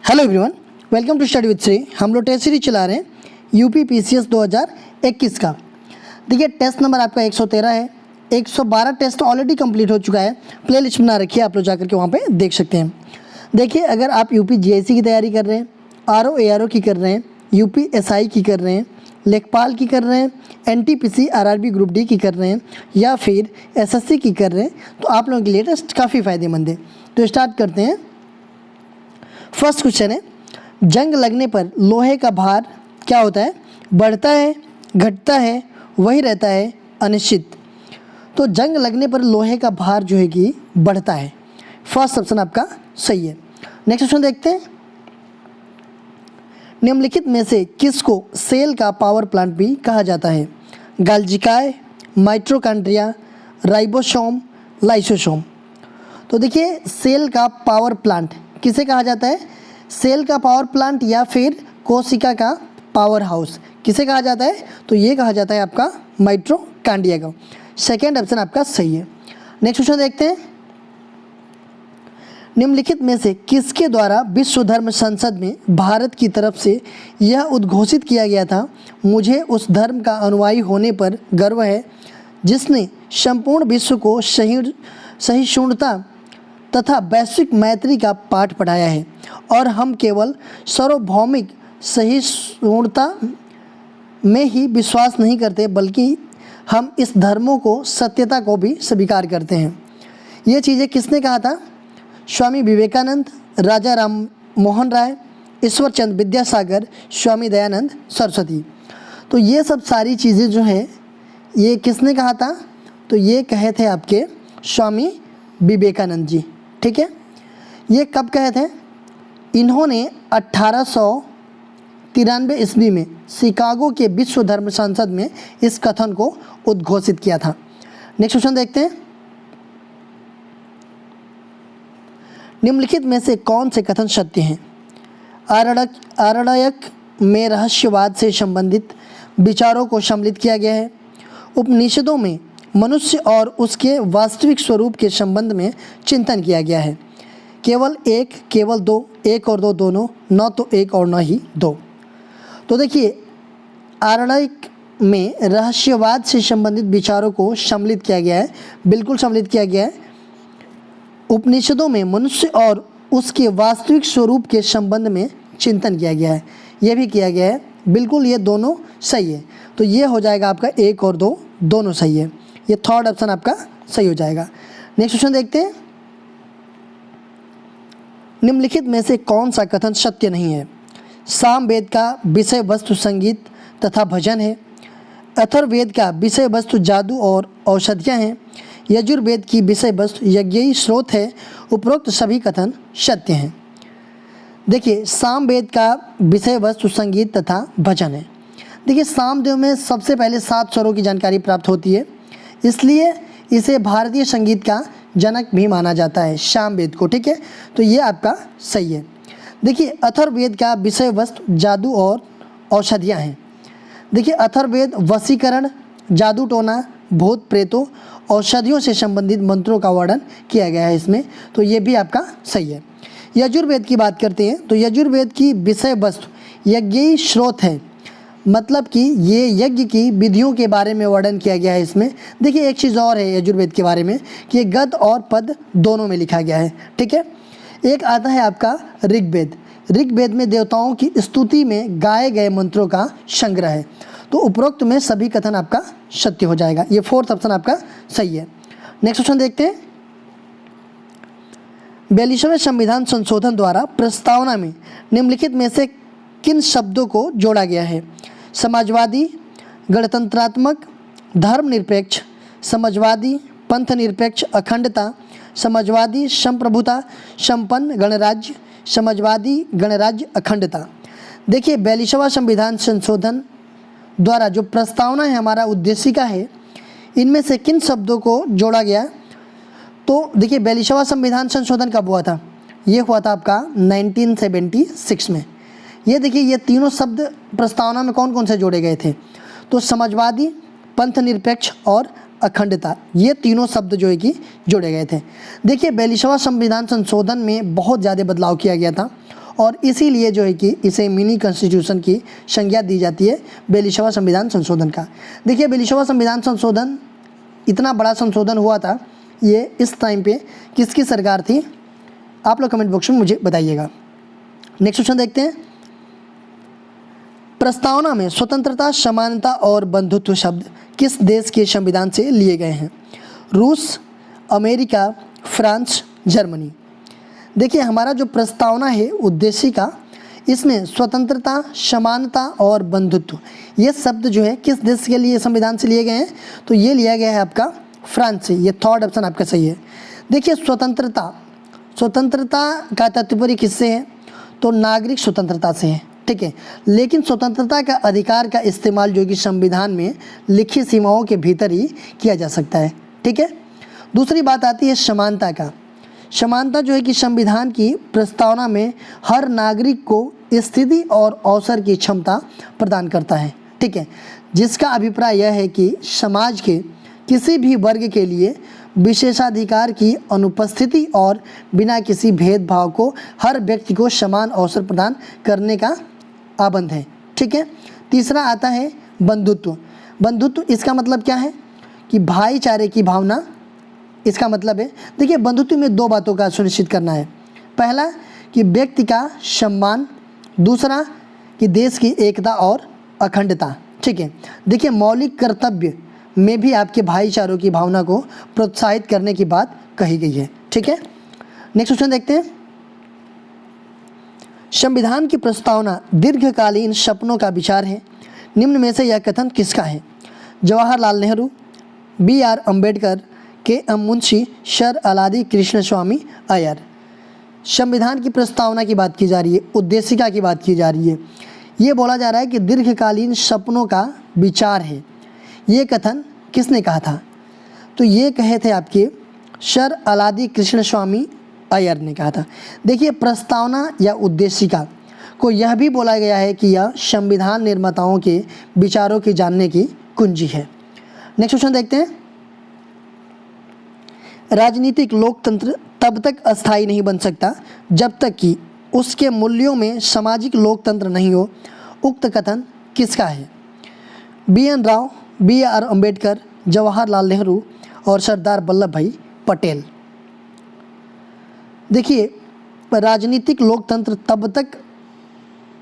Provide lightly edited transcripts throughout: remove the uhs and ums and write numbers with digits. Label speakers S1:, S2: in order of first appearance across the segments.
S1: Hello everyone, welcome to study with Shri. हम लोग test series चला रहे हैं यूपी पीसीएस 2021 का। देखिए टेस्ट नंबर आपका 113 है। 112 टेस्ट ऑलरेडी कंप्लीट हो चुका है। प्ले लिस्ट बना रखी है, आप लोग जाकर के वहाँ पे देख सकते हैं। देखिए अगर आप यूपी जीआईसी की तैयारी कर रहे हैं, आरओ एआरओ की कर रहे हैं, यूपी एसआई की कर रहे हैं, लेखपाल की कर रहे हैं, एनटीपीसी आरआरबी ग्रुप डी की कर रहे हैं या फिर एसएससी की कर रहे हैं, तो आप लोगों के लिए टेस्ट काफ़ी फ़ायदेमंद है। तो स्टार्ट करते हैं। फर्स्ट क्वेश्चन है, जंग लगने पर लोहे का भार क्या होता है? बढ़ता है, घटता है, वही रहता है, अनिश्चित। तो जंग लगने पर लोहे का भार जो है कि बढ़ता है। फर्स्ट ऑप्शन आपका सही है। नेक्स्ट क्वेश्चन देखते हैं। निम्नलिखित में से किसको सेल का पावर प्लांट भी कहा जाता है? गाल्जिकाय, माइटोकॉन्ड्रिया, राइबोसोम, लाइसोसोम। तो देखिए सेल का पावर प्लांट किसे कहा जाता है? सेल का पावर प्लांट या फिर कोशिका का पावर हाउस किसे कहा जाता है? तो ये कहा जाता है आपका माइटोकॉन्ड्रिया को। सेकेंड ऑप्शन आपका सही है। नेक्स्ट क्वेश्चन देखते हैं। निम्नलिखित में से किसके द्वारा विश्व धर्म संसद में भारत की तरफ से यह उद्घोषित किया गया था, मुझे उस धर्म का अनुयायी होने पर गर्व है जिसने संपूर्ण विश्व को सहिष्णुता तथा वैश्विक मैत्री का पाठ पढ़ाया है, और हम केवल सार्वभौमिक सहिष्णुता में ही विश्वास नहीं करते बल्कि हम इस धर्मों को सत्यता को भी स्वीकार करते हैं। ये चीज़ें किसने कहा था? स्वामी विवेकानंद, राजा राम मोहन राय, ईश्वर चंद्र विद्यासागर, स्वामी दयानंद सरस्वती। तो ये सब सारी चीज़ें जो है ये किसने कहा था? तो ये कहे थे आपके स्वामी विवेकानंद जी। ठीक है, ये कब कहे थे? इन्होंने 1893 ईस्वी में शिकागो के विश्व धर्म संसद में इस कथन को उद्घोषित किया था। नेक्स्ट क्वेश्चन देखते हैं। निम्नलिखित में से कौन से कथन सत्य हैं? आरण्यक में रहस्यवाद से संबंधित विचारों को सम्मिलित किया गया है। उपनिषदों में मनुष्य और उसके वास्तविक स्वरूप के संबंध में चिंतन किया गया है। केवल एक, केवल दो, एक और दो दोनों, न तो एक और न ही दो। तो देखिए आरण्यक में रहस्यवाद से संबंधित विचारों को सम्मिलित किया गया है, बिल्कुल सम्मिलित किया गया है। उपनिषदों में मनुष्य और उसके वास्तविक स्वरूप के संबंध में चिंतन किया गया है, यह भी किया गया है, बिल्कुल ये दोनों सही है। तो ये हो जाएगा आपका एक और दो दोनों सही है। ये थर्ड ऑप्शन आपका सही हो जाएगा। नेक्स्ट क्वेश्चन देखते हैं। निम्नलिखित में से कौन सा कथन सत्य नहीं है? सामवेद का विषय वस्तु संगीत तथा भजन है। अथर्ववेद का विषय वस्तु जादू और औषधियाँ हैं। यजुर्वेद की विषय वस्तु यज्ञ स्रोत है। उपरोक्त सभी कथन सत्य हैं। देखिए सामवेद का विषय वस्तु संगीत तथा भजन है। देखिए सामवेद में सबसे पहले 7 स्वरों की जानकारी प्राप्त होती है, इसलिए इसे भारतीय संगीत का जनक भी माना जाता है, सामवेद को। ठीक है, तो ये आपका सही है। देखिए अथर्ववेद का विषय वस्तु जादू और औषधियाँ हैं। देखिए अथर्ववेद वशीकरण, जादू टोना, भूत प्रेतों, औषधियों से संबंधित मंत्रों का वर्णन किया गया है इसमें, तो ये भी आपका सही है। यजुर्वेद की बात करते हैं तो यजुर्वेद की विषय वस्तु यज्ञ स्रोत है, मतलब कि ये यज्ञ की विधियों के बारे में वर्णन किया गया है इसमें। देखिए एक चीज़ और है यजुर्वेद के बारे में कि ये गद्य और पद दोनों में लिखा गया है। ठीक है, एक आता है आपका ऋग्वेद। ऋग्वेद में देवताओं की स्तुति में गाए गए मंत्रों का संग्रह है। तो उपरोक्त में सभी कथन आपका सत्य हो जाएगा। ये फोर्थ ऑप्शन आपका सही है। नेक्स्ट क्वेश्चन देखते हैं। 42वें संविधान संशोधन द्वारा प्रस्तावना में निम्नलिखित में से किन शब्दों को जोड़ा गया है? समाजवादी, गणतंत्रात्मक, धर्मनिरपेक्ष, समाजवादी, पंथ निरपेक्ष, अखंडता, समाजवादी, संप्रभुता, संपन्न गणराज्य, समाजवादी, गणराज्य, अखंडता। देखिए 42वां संविधान संशोधन द्वारा जो प्रस्तावना है हमारा उद्देशिका है, इनमें से किन शब्दों को जोड़ा गया? तो देखिए 42वां संविधान संशोधन कब हुआ था? ये हुआ था आपका 1976 में। ये देखिए ये तीनों शब्द प्रस्तावना में कौन कौन से जोड़े गए थे? तो समाजवादी, पंथ निरपेक्ष और अखंडता, ये तीनों शब्द जो है कि जोड़े गए थे। देखिए 42वां संविधान संशोधन में बहुत ज़्यादा बदलाव किया गया था और इसीलिए जो है कि इसे मिनी कॉन्स्टिट्यूशन की संज्ञा दी जाती है बेलिशवा संविधान संशोधन का। देखिए बेलिशवा संविधान संशोधन इतना बड़ा संशोधन हुआ था, ये इस टाइम पे किसकी सरकार थी, आप लोग कमेंट बॉक्स में मुझे बताइएगा। नेक्स्ट क्वेश्चन देखते हैं। प्रस्तावना में स्वतंत्रता, समानता और बंधुत्व शब्द किस देश के संविधान से लिए गए हैं? रूस, अमेरिका, फ्रांस, जर्मनी। देखिए हमारा जो प्रस्तावना है उद्देशिका, इसमें स्वतंत्रता, समानता और बंधुत्व ये शब्द जो है किस देश के लिए संविधान से लिए गए हैं? तो ये लिया गया है आपका फ्रांस से। ये थर्ड ऑप्शन आपका सही है। देखिए स्वतंत्रता का तात्पर्य किससे है? तो नागरिक स्वतंत्रता से है, ठीक है। लेकिन स्वतंत्रता का अधिकार का इस्तेमाल जो कि संविधान में लिखित सीमाओं के भीतर ही किया जा सकता है, ठीक है। दूसरी बात आती है समानता का। समानता जो है कि संविधान की प्रस्तावना में हर नागरिक को स्थिति और अवसर की क्षमता प्रदान करता है, ठीक है, जिसका अभिप्राय यह है कि समाज के किसी भी वर्ग के लिए विशेषाधिकार की अनुपस्थिति और बिना किसी भेदभाव को हर व्यक्ति को समान अवसर प्रदान करने का आबंध है, ठीक है। तीसरा आता है बंधुत्व। बंधुत्व इसका मतलब क्या है कि भाईचारे की भावना, इसका मतलब है, देखिए बंधुत्व में दो बातों का सुनिश्चित करना है। पहला कि व्यक्ति का सम्मान, दूसरा कि देश की एकता और अखंडता, ठीक है। देखिए मौलिक कर्तव्य में भी आपके भाईचारों की भावना को प्रोत्साहित करने की बात कही गई है, ठीक है। नेक्स्ट क्वेश्चन देखते हैं। संविधान की प्रस्तावना दीर्घकालीन सपनों का विचार है, निम्न में से यह कथन किसका है? Jawaharlal Nehru, B.R. Ambedkar, K.M. Munshi, sir Alladi Krishnaswamy Iyer. संविधान की प्रस्तावना की बात की जा रही है, उद्देशिका की बात की जा रही है। ये बोला जा रहा है कि दीर्घकालीन सपनों का विचार है। ये कथन किसने कहा था? तो ये कहे थे आपके सर अलादी कृष्ण स्वामी अय्यर ने कहा था। देखिए प्रस्तावना या उद्देशिका को यह भी बोला गया है कि यह संविधान निर्माताओं के विचारों की जानने की कुंजी है। नेक्स्ट क्वेश्चन देखते हैं। राजनीतिक लोकतंत्र तब तक अस्थायी नहीं बन सकता जब तक कि उसके मूल्यों में सामाजिक लोकतंत्र नहीं हो। उक्त कथन किसका है? B.N. राव, B.R. अम्बेडकर, जवाहरलाल नेहरू और सरदार वल्लभ भाई पटेल। देखिए राजनीतिक लोकतंत्र तब तक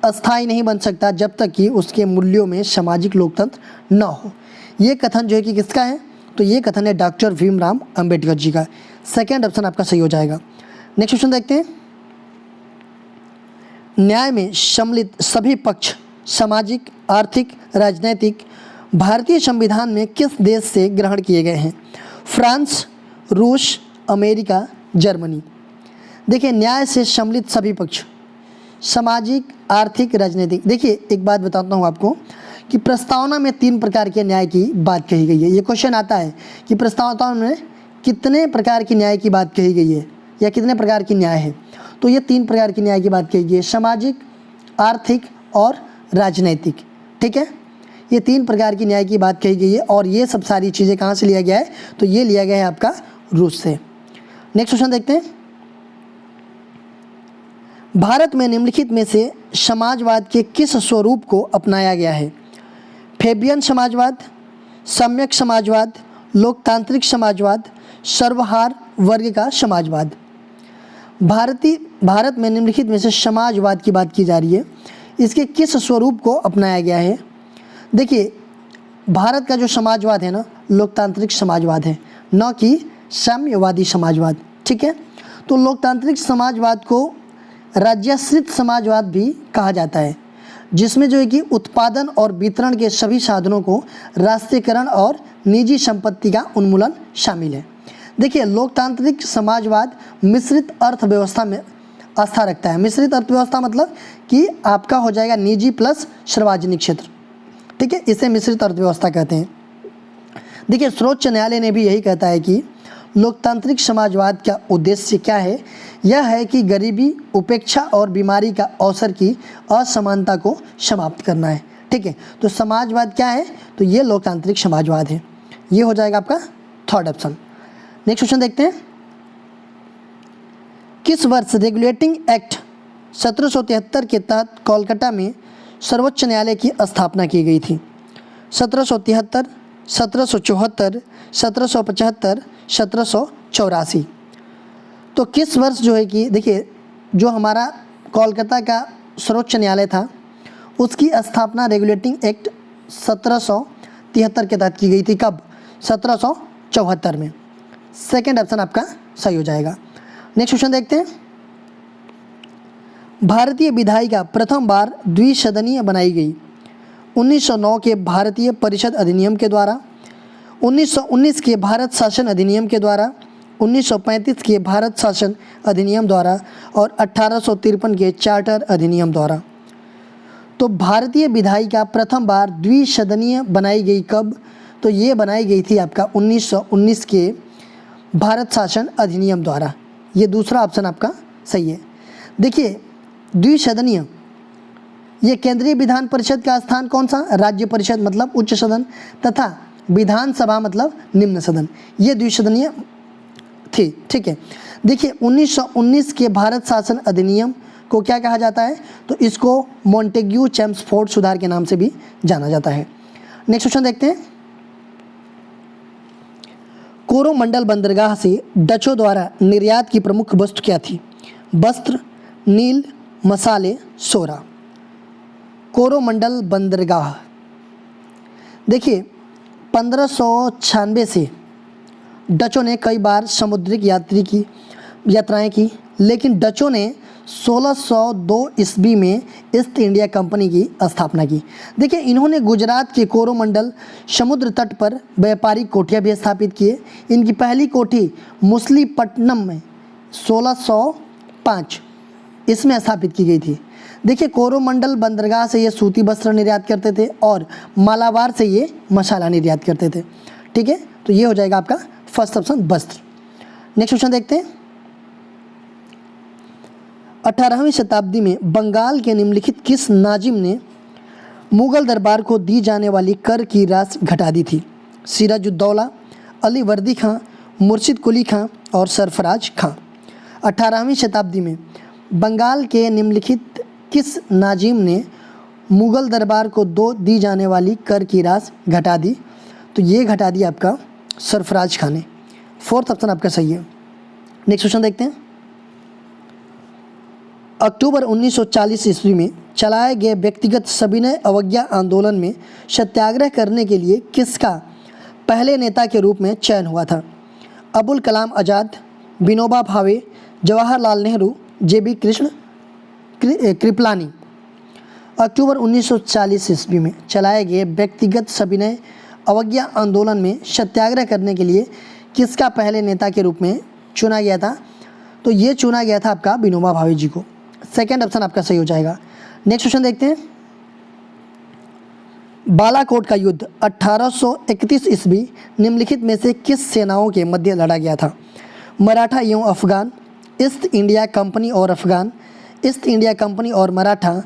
S1: अस्थायी नहीं बन सकता जब तक कि उसके मूल्यों में सामाजिक लोकतंत्र न हो। ये कथन जो है कि किसका है? तो ये कथन है डॉक्टर भीमराव अम्बेडकर जी का। सेकेंड ऑप्शन आपका सही हो जाएगा। नेक्स्ट क्वेश्चन देखते हैं। न्याय में सम्मिलित सभी पक्ष सामाजिक, आर्थिक, राजनैतिक भारतीय संविधान में किस देश से ग्रहण किए गए हैं? फ्रांस, रूस, अमेरिका, जर्मनी। देखिए न्याय से सम्मिलित सभी पक्ष सामाजिक, आर्थिक, राजनीतिक। देखिए एक बात बताता हूँ आपको कि प्रस्तावना में 3 प्रकार के न्याय की बात कही गई है। ये क्वेश्चन आता है कि प्रस्तावना में कितने प्रकार की न्याय की बात कही गई है या कितने प्रकार की न्याय है? तो ये 3 प्रकार की न्याय की बात कही गई है, सामाजिक, आर्थिक और राजनैतिक, ठीक है। ये 3 प्रकार की न्याय की बात कही गई है और ये सब सारी चीज़ें कहाँ से लिया गया है? तो ये लिया गया है आपका रूस से। नेक्स्ट क्वेश्चन देखते हैं। भारत में निम्नलिखित में से समाजवाद के किस स्वरूप को अपनाया गया है? फेबियन समाजवाद, सम्यक समाजवाद, लोकतांत्रिक समाजवाद, सर्वहार वर्ग का समाजवाद। भारत में निम्नलिखित में से समाजवाद की बात की जा रही है, इसके किस स्वरूप को अपनाया गया है? देखिए भारत का जो समाजवाद है ना, लोकतांत्रिक समाजवाद है, न कि साम्यवादी समाजवाद, ठीक है। तो लोकतांत्रिक समाजवाद को राज्याश्रित समाजवाद भी कहा जाता है, जिसमें जो है कि उत्पादन और वितरण के सभी साधनों को राष्ट्रीयकरण और निजी संपत्ति का उन्मूलन शामिल है। देखिए लोकतांत्रिक समाजवाद मिश्रित अर्थव्यवस्था में आस्था रखता है। मिश्रित अर्थव्यवस्था मतलब कि आपका हो जाएगा निजी प्लस सार्वजनिक क्षेत्र, ठीक है, इसे मिश्रित अर्थव्यवस्था कहते हैं। देखिए सर्वोच्च न्यायालय ने भी यही कहता है कि लोकतांत्रिक समाजवाद का उद्देश्य क्या है? यह है कि गरीबी, उपेक्षा और बीमारी का अवसर की असमानता को समाप्त करना है, ठीक है। तो समाजवाद क्या है? तो ये लोकतांत्रिक समाजवाद है। ये हो जाएगा आपका थर्ड ऑप्शन। नेक्स्ट क्वेश्चन देखते हैं। किस वर्ष रेगुलेटिंग एक्ट 1773 के तहत कोलकाता में सर्वोच्च न्यायालय की स्थापना की गई थी। 1773, 1774, 1775, 1784। तो किस वर्ष जो है कि देखिए जो हमारा कोलकाता का सर्वोच्च न्यायालय था उसकी स्थापना रेगुलेटिंग एक्ट 1773 के तहत की गई थी। कब? 1774 में। सेकेंड ऑप्शन आपका सही हो जाएगा। नेक्स्ट क्वेश्चन देखते हैं। भारतीय विधायिका प्रथम बार द्विसदनीय बनाई गई 1909 के भारतीय परिषद अधिनियम के द्वारा, 1919 के भारत शासन अधिनियम के द्वारा, 1935 के भारत शासन अधिनियम द्वारा और 1853 के चार्टर अधिनियम द्वारा। तो भारतीय विधायिका प्रथम बार द्विसदनीय बनाई गई कब? तो ये बनाई गई थी आपका 1919 के भारत शासन अधिनियम द्वारा। ये दूसरा ऑप्शन आपका सही है। देखिए द्विसदनीय, ये केंद्रीय विधान परिषद का स्थान कौन सा? राज्य परिषद मतलब उच्च सदन, तथा विधानसभा मतलब निम्न सदन। ये द्विसदनीय थी। ठीक है। देखिए 1919 के भारत शासन अधिनियम को क्या कहा जाता है? तो इसको मॉन्टेग्यू चेम्सफोर्ड सुधार के नाम से भी जाना जाता है। नेक्स्ट क्वेश्चन देखते हैं। कोरोमंडल बंदरगाह से डचों द्वारा निर्यात की प्रमुख वस्तु क्या थी? वस्त्र, नील, मसाले, सोरा। कोरोमंडल बंदरगाह, देखिए 1596 से डचों ने कई बार समुद्रिक यात्राएं की, लेकिन डचों ने 1602 ईस्वी में ईस्ट इंडिया कंपनी की स्थापना की। देखिए इन्होंने गुजरात के कोरोमंडल समुद्र तट पर व्यापारिक कोठियाँ भी स्थापित किए। इनकी पहली कोठी मुसलीपट्टनम में 1605 इसमें स्थापित की गई थी। देखिए कोरोमंडल बंदरगाह से ये सूती वस्त्र निर्यात करते थे और मालाबार से ये मसाला निर्यात करते थे। ठीक है, तो ये हो जाएगा आपका फर्स्ट ऑप्शन वस्त्र। नेक्स्ट क्वेश्चन देखते हैं। 18वीं शताब्दी में बंगाल के निम्नलिखित किस नाजिम ने मुगल दरबार को दी जाने वाली कर की राशि घटा दी थी? सिराजुद्दौला, अली वर्दी खां, मुर्शिद कुली खां और सरफराज खां। 18वीं शताब्दी में बंगाल के निम्नलिखित किस नाजिम ने मुगल दरबार को दी जाने वाली कर की राशि घटा दी? तो ये घटा दिया आपका सरफराज खान ने। फोर्थ ऑप्शन आपका सही है। नेक्स्ट क्वेश्चन देखते हैं। अक्टूबर 1940 ईस्वी में चलाए गए व्यक्तिगत सविनय अवज्ञा आंदोलन में सत्याग्रह करने के लिए किसका पहले नेता के रूप में चयन हुआ था? अबुल कलाम आज़ाद, विनोबा भावे, जवाहरलाल नेहरू, जेबी कृपलानी। अक्टूबर 1940 ईस्वी में चलाए गए व्यक्तिगत सविनय अवज्ञा आंदोलन में सत्याग्रह करने के लिए किसका पहले नेता के रूप में चुना गया था? तो ये चुना गया था आपका विनोबा भावे जी को। सेकेंड ऑप्शन आपका सही हो जाएगा। नेक्स्ट क्वेश्चन देखते हैं। बालाकोट का युद्ध 1831 ईस्वी निम्नलिखित में से किस सेनाओं के मध्य लड़ा गया था? मराठा एवं अफगान, ईस्ट इंडिया कंपनी और अफगान, ईस्ट इंडिया कंपनी और मराठा,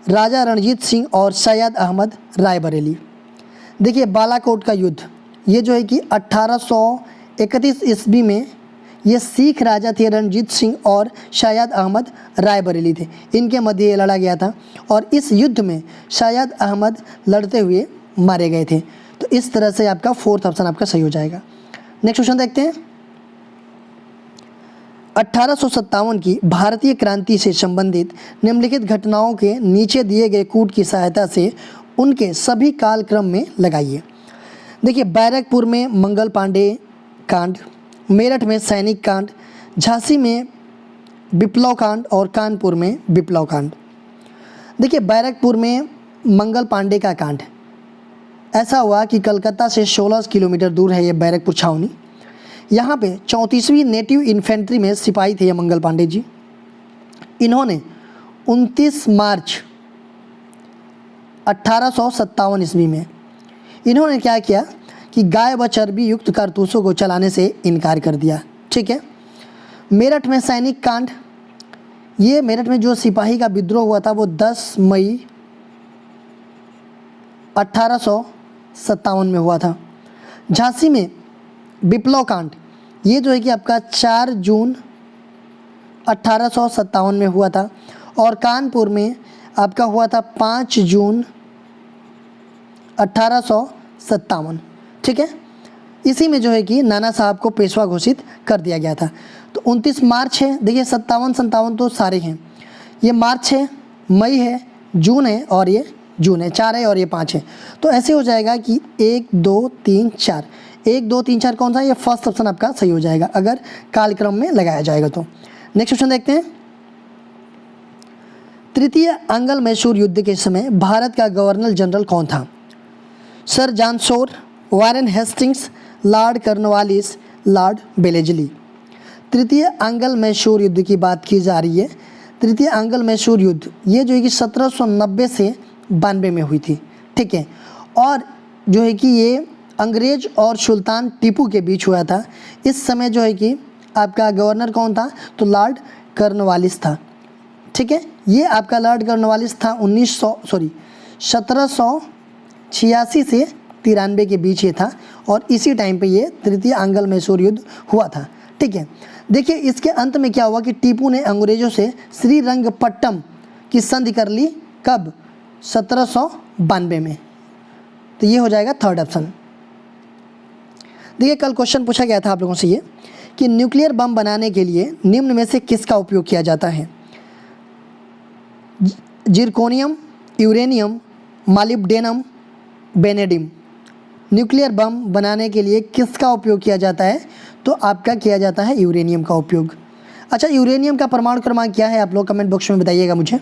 S1: राजा रणजीत सिंह और सैयद अहमद रायबरेली। देखिए बालाकोट का युद्ध ये जो है कि 1831 ईस्वी में ये सिख राजा थे रणजीत सिंह और सैयद अहमद रायबरेली थे, इनके मध्य ये लड़ा गया था और इस युद्ध में सैयद अहमद लड़ते हुए मारे गए थे। तो इस तरह से आपका फोर्थ ऑप्शन आपका सही हो जाएगा। नेक्स्ट क्वेश्चन देखते हैं। 1857 की भारतीय क्रांति से संबंधित निम्नलिखित घटनाओं के नीचे दिए गए कूट की सहायता से उनके सभी कालक्रम में लगाइए। देखिए बैरकपुर में मंगल पांडे कांड, मेरठ में सैनिक कांड, झांसी में विप्लव कांड और कानपुर में विप्लव कांड। देखिए बैरकपुर में मंगल पांडे का कांड ऐसा हुआ कि कलकत्ता से 16 किलोमीटर दूर है ये बैरकपुर छावनी। यहाँ पे 34वीं नेटिव इन्फेंट्री में सिपाही थे ये मंगल पांडे जी। इन्होंने 29 मार्च 1857 ईस्वी में इन्होंने क्या किया कि गाय व चर्बी युक्त कारतूसों को चलाने से इनकार कर दिया। ठीक है। मेरठ में सैनिक कांड, ये मेरठ में जो सिपाही का विद्रोह हुआ था वो 10 मई 1857 में हुआ था। झांसी में विप्लव कांड ये जो है कि आपका 4 जून 1857 में हुआ था और कानपुर में आपका हुआ था 5 जून 1857। ठीक है, इसी में जो है कि नाना साहब को पेशवा घोषित कर दिया गया था। तो 29 मार्च है, देखिए 57 तो सारे हैं, ये मार्च है, मई है, जून है और ये जून है, 4 है और ये 5 है। तो ऐसे हो जाएगा कि 1 2 3 4, 1 2 3 4 कौन सा, ये फर्स्ट ऑप्शन आपका सही हो जाएगा अगर कालक्रम में लगाया जाएगा तो। नेक्स्ट क्वेश्चन देखते हैं। तृतीय आंग्ल मैसूर युद्ध के समय भारत का गवर्नर जनरल कौन था? Sir John Shore, Warren Hastings, Lord Cornwallis, Lord Wellesley. तृतीय आंग्ल मैसूर युद्ध की बात की जा रही है। तृतीय आंग्ल मैसूर युद्ध ये जो है कि 1790 से 92 में हुई थी। ठीक है, और जो है कि ये अंग्रेज और सुल्तान टीपू के बीच हुआ था। इस समय जो है कि आपका गवर्नर कौन था? तो लॉर्ड कॉर्नवालिस था। ठीक है, ये आपका लॉर्ड कॉर्नवालिस था 1786 से 93 के बीच ये था और इसी टाइम पे ये तृतीय आंग्ल मैसूर युद्ध हुआ था। ठीक है, देखिए इसके अंत में क्या हुआ कि टीपू ने अंग्रेजों से श्रीरंगपट्टम की संधि कर ली। कब? 1792 में। तो ये हो जाएगा थर्ड ऑप्शन। देखिए कल क्वेश्चन पूछा गया था आप लोगों से ये कि न्यूक्लियर बम बनाने के लिए निम्न में से किसका उपयोग किया जाता है? Zirconium, uranium, molybdenum, vanadium. Nuclear bomb बनाने के लिए किसका उपयोग किया जाता है? तो आपका किया जाता है यूरेनियम का उपयोग। अच्छा, यूरेनियम का परमाणु क्रमांक क्या है? आप लोग कमेंट बॉक्स में बताइएगा मुझे।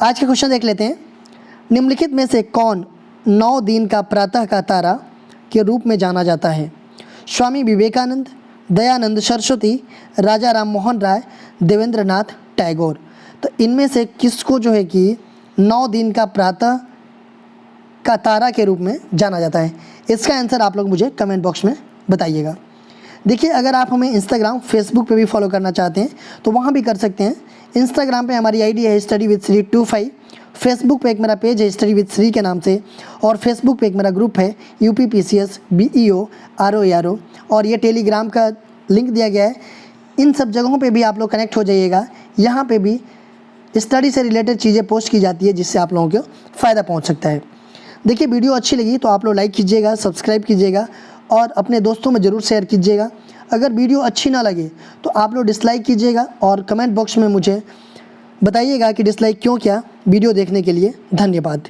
S1: आज का क्वेश्चन देख लेते हैं। निम्नलिखित में से कौन 9 दिन का प्रातः का तारा के रूप में जाना जाता है? स्वामी विवेकानंद, दयानंद सरस्वती, राजा राम मोहन राय, देवेंद्रनाथ टैगोर। तो इनमें से किसको जो है कि 9 दिन का प्रातः का तारा के रूप में जाना जाता है? इसका आंसर आप लोग मुझे कमेंट बॉक्स में बताइएगा। देखिए अगर आप हमें इंस्टाग्राम, फेसबुक पे भी फॉलो करना चाहते हैं तो वहाँ भी कर सकते हैं। इंस्टाग्राम पे हमारी आईडी है स्टडी विद श्री 25, फेसबुक पे एक मेरा पेज है स्टडी विद श्री के नाम से, और फेसबुक पे एक मेरा ग्रुप है यूपी PCS BEO RO और ये टेलीग्राम का लिंक दिया गया है। इन सब जगहों पे भी आप लोग कनेक्ट हो जाइएगा। यहाँ पे भी स्टडी से रिलेटेड चीज़ें पोस्ट की जाती है जिससे आप लोगों को फ़ायदा पहुँच सकता है। देखिए वीडियो अच्छी लगी तो आप लोग लाइक कीजिएगा, सब्सक्राइब कीजिएगा और अपने दोस्तों में ज़रूर शेयर कीजिएगा। अगर वीडियो अच्छी ना लगे तो आप लोग डिसलाइक कीजिएगा और कमेंट बॉक्स में मुझे बताइएगा कि डिसलाइक क्यों किया। वीडियो देखने के लिए धन्यवाद।